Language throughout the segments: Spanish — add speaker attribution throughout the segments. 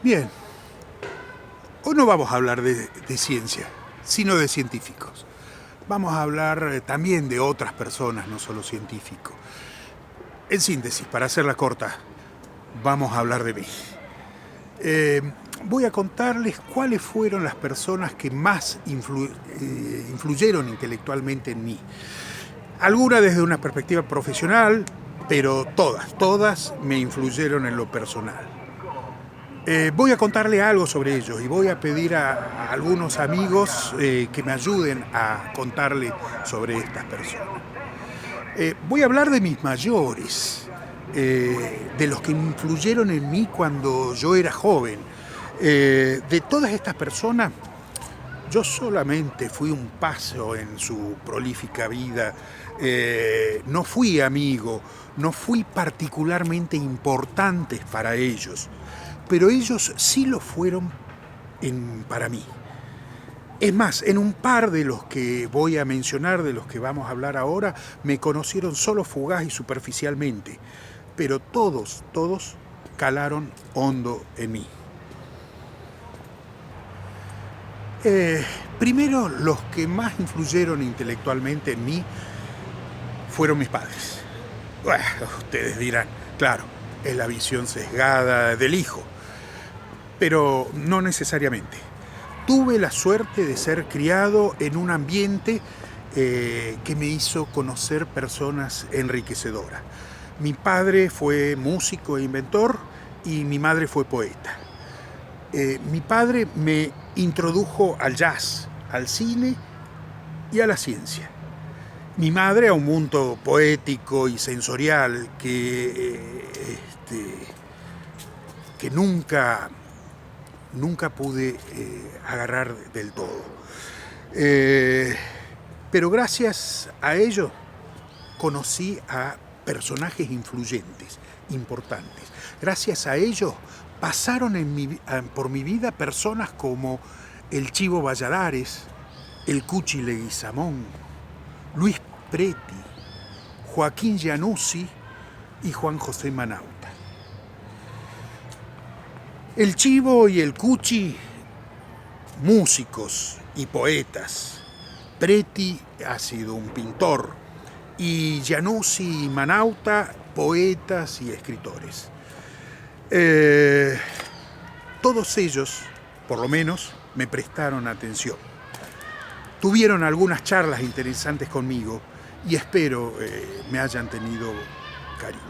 Speaker 1: Bien, hoy no vamos a hablar de ciencia, sino de científicos. Vamos a hablar también de otras personas, no solo científicos. En síntesis, para hacerla corta, vamos a hablar de mí. Voy a contarles cuáles fueron las personas que más influyeron intelectualmente en mí. Algunas desde una perspectiva profesional, pero todas me influyeron en lo personal. Voy a contarle algo sobre ellos y voy a pedir a algunos amigos que me ayuden a contarle sobre estas personas. Voy a hablar de mis mayores, de los que influyeron en mí cuando yo era joven. De todas estas personas, yo solamente fui un paso en su prolífica vida. No fui amigo, no fui particularmente importante para ellos, pero ellos sí lo fueron para mí. Es más, en un par de los que voy a mencionar, de los que vamos a hablar ahora, me conocieron solo fugaz y superficialmente, pero todos calaron hondo en mí. Primero, los que más influyeron intelectualmente en mí fueron mis padres. Bueno, ustedes dirán, claro, es la visión sesgada del hijo, pero no necesariamente. Tuve la suerte de ser criado en un ambiente que me hizo conocer personas enriquecedoras. Mi padre fue músico e inventor y mi madre fue poeta. Mi padre me introdujo al jazz, al cine y a la ciencia. Mi madre a un mundo poético y sensorial que nunca pude agarrar del todo. Pero gracias a ello conocí a personajes influyentes, importantes. Gracias a ello pasaron por mi vida personas como el Chivo Valladares, el Cuchi Leguizamón, Luis Preti, Joaquín Giannuzzi y Juan José Manauta. El Chivo y el Cuchi, músicos y poetas. Preti ha sido un pintor y Giannuzzi y Manauta, poetas y escritores. Todos ellos, por lo menos, me prestaron atención. Tuvieron algunas charlas interesantes conmigo y espero me hayan tenido cariño.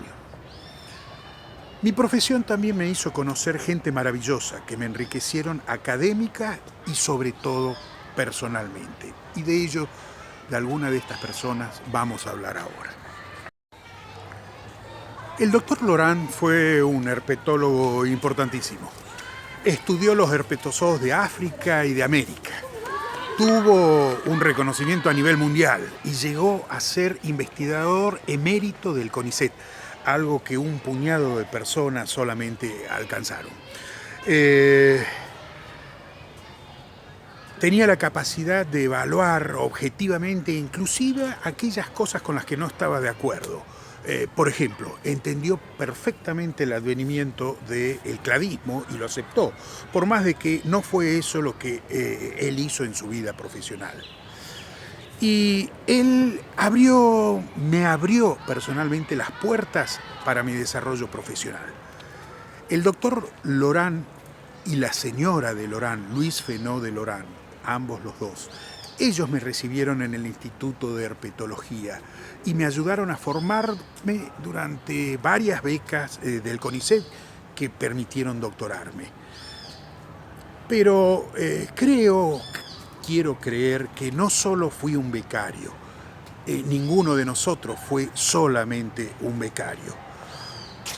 Speaker 1: Mi profesión también me hizo conocer gente maravillosa que me enriquecieron académica y sobre todo personalmente. Y de ello, de alguna de estas personas, vamos a hablar ahora. El doctor Loran fue un herpetólogo importantísimo. Estudió los herpetozoos de África y de América. Tuvo un reconocimiento a nivel mundial y llegó a ser investigador emérito del CONICET, algo que un puñado de personas solamente alcanzaron. Tenía la capacidad de evaluar objetivamente inclusive aquellas cosas con las que no estaba de acuerdo. Por ejemplo, entendió perfectamente el advenimiento del cladismo y lo aceptó, por más de que no fue eso lo que él hizo en su vida profesional. Y él me abrió personalmente las puertas para mi desarrollo profesional. El doctor Loran y la señora de Loran, Luis Fenó de Loran, ambos los dos, ellos me recibieron en el Instituto de Herpetología y me ayudaron a formarme durante varias becas del CONICET que permitieron doctorarme. Pero quiero creer que no solo fui un becario, ninguno de nosotros fue solamente un becario.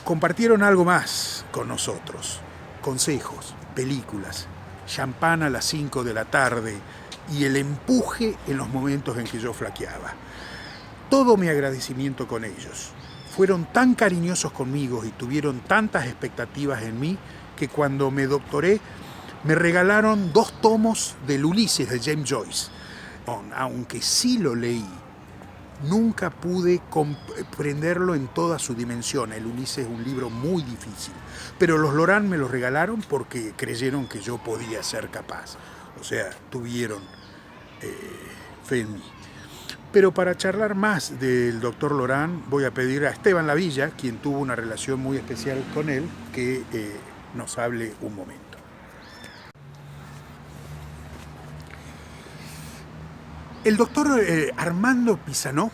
Speaker 1: Compartieron algo más con nosotros, consejos, películas, champán a las 5 de la tarde y el empuje en los momentos en que yo flaqueaba. Todo mi agradecimiento con ellos. Fueron tan cariñosos conmigo y tuvieron tantas expectativas en mí que cuando me doctoré me regalaron 2 tomos del Ulises de James Joyce. Aunque sí lo leí, nunca pude comprenderlo en toda su dimensión. El Ulises es un libro muy difícil, pero los Lorán me lo regalaron porque creyeron que yo podía ser capaz. O sea, tuvieron fe en mí. Pero para charlar más del doctor Lorán, voy a pedir a Esteban Lavilla, quien tuvo una relación muy especial con él, que nos hable un momento. El doctor Armando Pisano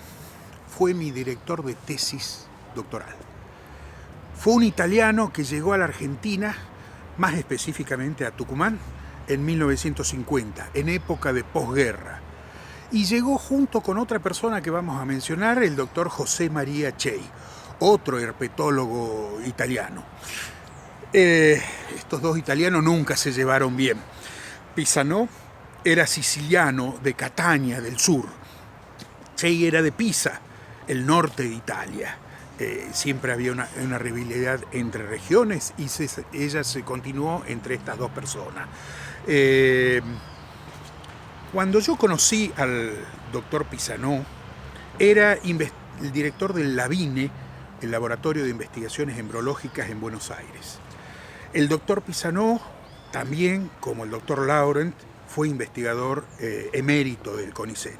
Speaker 1: fue mi director de tesis doctoral. Fue un italiano que llegó a la Argentina, más específicamente a Tucumán, en 1950, en época de posguerra. Y llegó junto con otra persona que vamos a mencionar, el doctor José María Chey, otro herpetólogo italiano. Estos dos italianos nunca se llevaron bien. Pisano era siciliano de Catania, del sur. Chey era de Pisa, el norte de Italia. Siempre había una rivalidad entre regiones y ella se continuó entre estas dos personas. Cuando yo conocí al doctor Pisano, era el director del LAVINE, el Laboratorio de Investigaciones Embriológicas en Buenos Aires. El doctor Pisano, también como el doctor Laurent, fue investigador emérito del CONICET.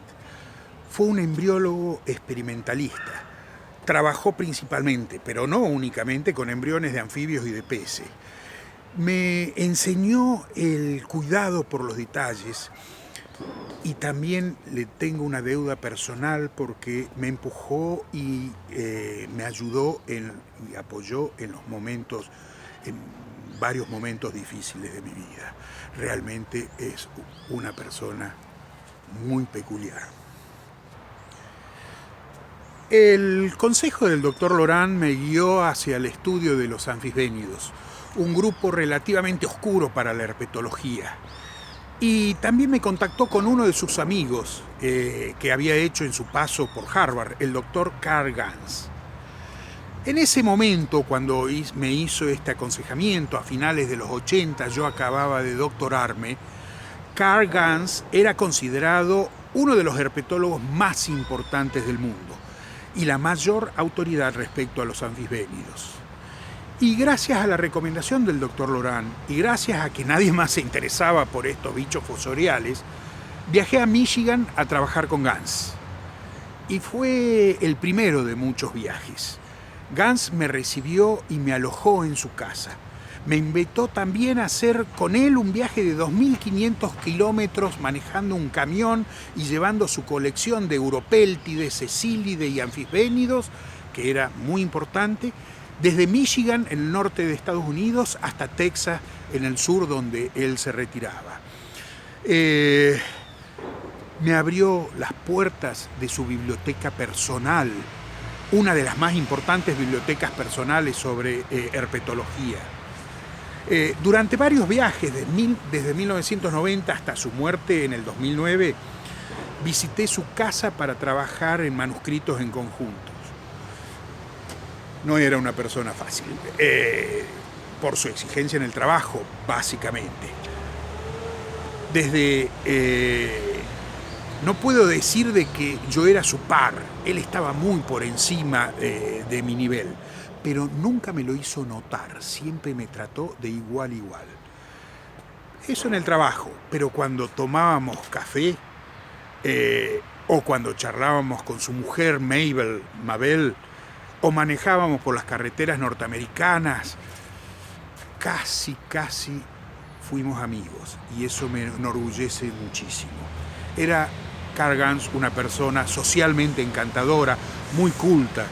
Speaker 1: Fue un embriólogo experimentalista. Trabajó principalmente, pero no únicamente, con embriones de anfibios y de peces. Me enseñó el cuidado por los detalles y también le tengo una deuda personal porque me empujó y me ayudó y apoyó en varios momentos difíciles de mi vida. Realmente es una persona muy peculiar. El consejo del doctor Lorán me guió hacia el estudio de los anfisbénidos, un grupo relativamente oscuro para la herpetología. Y también me contactó con uno de sus amigos que había hecho en su paso por Harvard, el doctor Carl Gans. En ese momento, cuando me hizo este aconsejamiento a finales de los 80, yo acababa de doctorarme, Carl Gans era considerado uno de los herpetólogos más importantes del mundo y la mayor autoridad respecto a los anfisbénidos. Y gracias a la recomendación del doctor Lorán y gracias a que nadie más se interesaba por estos bichos fosoriales, viajé a Michigan a trabajar con Gans. Y fue el primero de muchos viajes. Gans me recibió y me alojó en su casa. Me invitó también a hacer con él un viaje de 2.500 kilómetros manejando un camión y llevando su colección de Uropeltidae, Cecilidae y anfisbénidos, que era muy importante, desde Michigan, en el norte de Estados Unidos, hasta Texas, en el sur, donde él se retiraba. Me abrió las puertas de su biblioteca personal, una de las más importantes bibliotecas personales sobre herpetología. Durante varios viajes, desde 1990 hasta su muerte en el 2009, visité su casa para trabajar en manuscritos en conjuntos. No era una persona fácil, por su exigencia en el trabajo, básicamente. No puedo decir de que yo era su par, él estaba muy por encima de mi nivel, pero nunca me lo hizo notar, siempre me trató de igual a igual. Eso en el trabajo, pero cuando tomábamos café o cuando charlábamos con su mujer Mabel, o manejábamos por las carreteras norteamericanas, casi fuimos amigos y eso me enorgullece muchísimo. Era Carl Gans una persona socialmente encantadora, muy culta.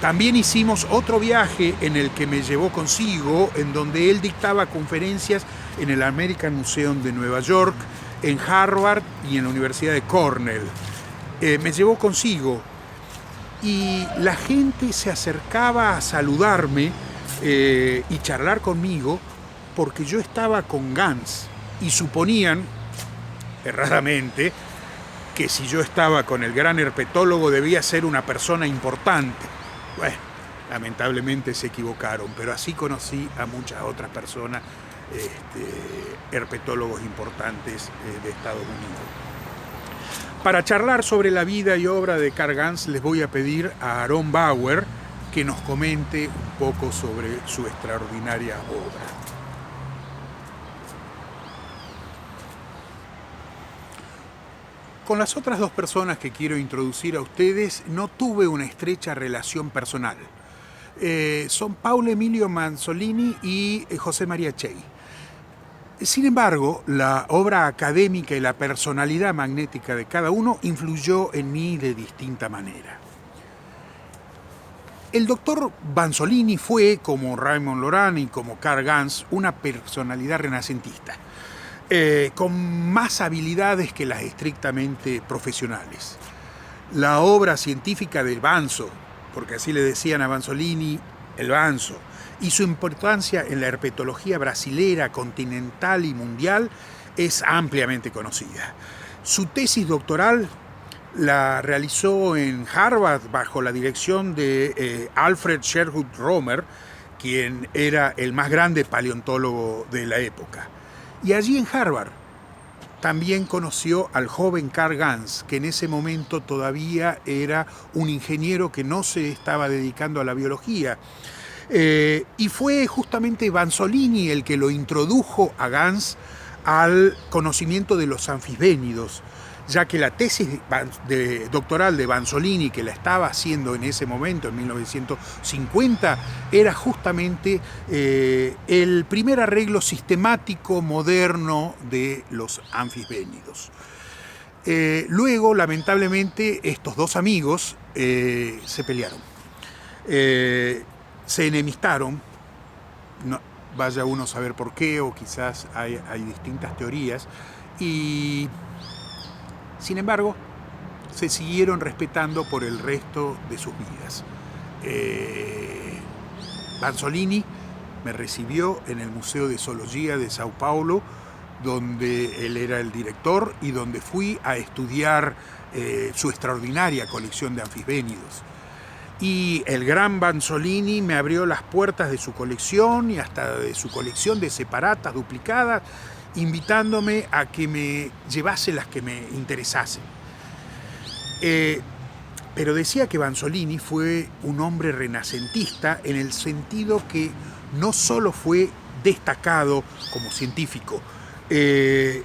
Speaker 1: También hicimos otro viaje en el que me llevó consigo, en donde él dictaba conferencias en el American Museum de Nueva York, en Harvard y en la Universidad de Cornell. Me llevó consigo y la gente se acercaba a saludarme y charlar conmigo porque yo estaba con Gans y suponían, erradamente, que si yo estaba con el gran herpetólogo debía ser una persona importante. Bueno, lamentablemente se equivocaron, pero así conocí a muchas otras personas, herpetólogos importantes de Estados Unidos. Para charlar sobre la vida y obra de Karl Ganz les voy a pedir a Aarón Bauer que nos comente un poco sobre su extraordinaria obra. Con las otras dos personas que quiero introducir a ustedes no tuve una estrecha relación personal. Son Paulo Emilio Manzolini y José María Chey. Sin embargo, la obra académica y la personalidad magnética de cada uno influyó en mí de distinta manera. El doctor Manzolini fue, como Raymond Loran y como Karl Ganz, una personalidad renacentista, con más habilidades que las estrictamente profesionales. La obra científica del Banzo, porque así le decían a Manzolini, el Banzo, y su importancia en la herpetología brasilera, continental y mundial es ampliamente conocida. Su tesis doctoral la realizó en Harvard bajo la dirección de Alfred Sherwood Romer, quien era el más grande paleontólogo de la época. Y allí en Harvard también conoció al joven Karl Ganz, que en ese momento todavía era un ingeniero que no se estaba dedicando a la biología. Y fue justamente Manzolini el que lo introdujo a Ganz al conocimiento de los anfisbénidos, ya que la tesis doctoral de Manzolini, que la estaba haciendo en ese momento, en 1950, era justamente el primer arreglo sistemático moderno de los anfisbénidos. Luego, lamentablemente, estos dos amigos se pelearon. Se enemistaron, no, vaya uno a saber por qué, o quizás hay distintas teorías, y sin embargo se siguieron respetando por el resto de sus vidas. Manzolini me recibió en el Museo de Zoología de Sao Paulo, donde él era el director y donde fui a estudiar su extraordinaria colección de anfisbénidos. Y el gran Manzolini me abrió las puertas de su colección y hasta de su colección de separatas duplicadas, invitándome a que me llevase las que me interesasen. Pero decía que Manzolini fue un hombre renacentista en el sentido que no solo fue destacado como científico,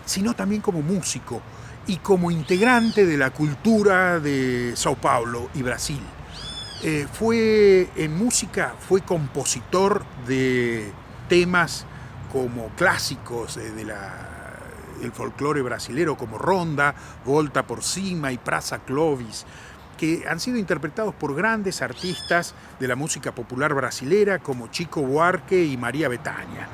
Speaker 1: sino también como músico y como integrante de la cultura de Sao Paulo y Brasil. En música fue compositor de temas como clásicos del folclore brasilero, como Ronda, Volta por Cima y Praça Clovis, que han sido interpretados por grandes artistas de la música popular brasilera como Chico Buarque y María Bethânia.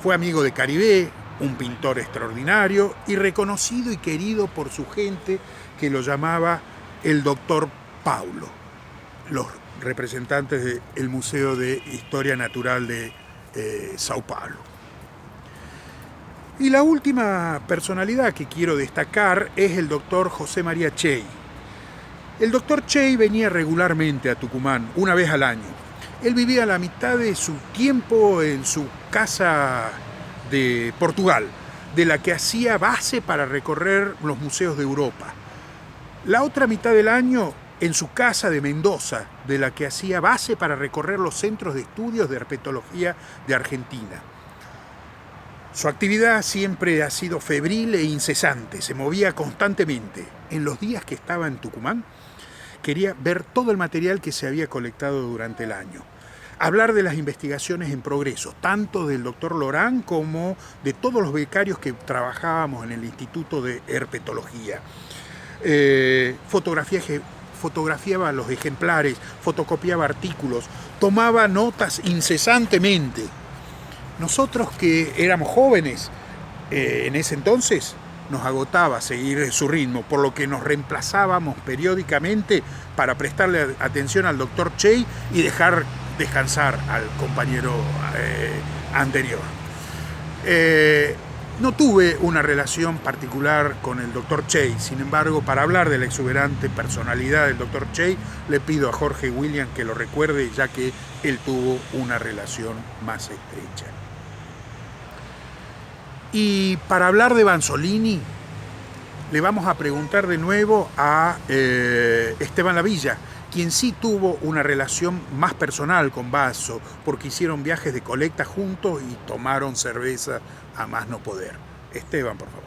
Speaker 1: Fue amigo de Caribe, un pintor extraordinario y reconocido y querido por su gente, que lo llamaba el Doctor Paulo, los representantes del Museo de Historia Natural de Sao Paulo. Y la última personalidad que quiero destacar es el doctor José María Chey. El doctor Chey venía regularmente a Tucumán, una vez al año. Él vivía la mitad de su tiempo en su casa de Portugal, de la que hacía base para recorrer los museos de Europa. La otra mitad del año en su casa de Mendoza, de la que hacía base para recorrer los centros de estudios de herpetología de Argentina. Su actividad siempre ha sido febril e incesante, se movía constantemente. En los días que estaba en Tucumán, quería ver todo el material que se había colectado durante el año. Hablar de las investigaciones en progreso, tanto del doctor Loran como de todos los becarios que trabajábamos en el Instituto de Herpetología. Fotografiaba los ejemplares, fotocopiaba artículos, tomaba notas incesantemente. Nosotros que éramos jóvenes en ese entonces, nos agotaba seguir su ritmo, por lo que nos reemplazábamos periódicamente para prestarle atención al doctor Chey y dejar descansar al compañero anterior. No tuve una relación particular con el doctor Chey, sin embargo, para hablar de la exuberante personalidad del doctor Chey, le pido a Jorge William que lo recuerde, ya que él tuvo una relación más estrecha. Y para hablar de Manzolini, le vamos a preguntar de nuevo a Esteban Lavilla, quien sí tuvo una relación más personal con Basso, porque hicieron viajes de colecta juntos y tomaron cerveza a más no poder. Esteban, por favor.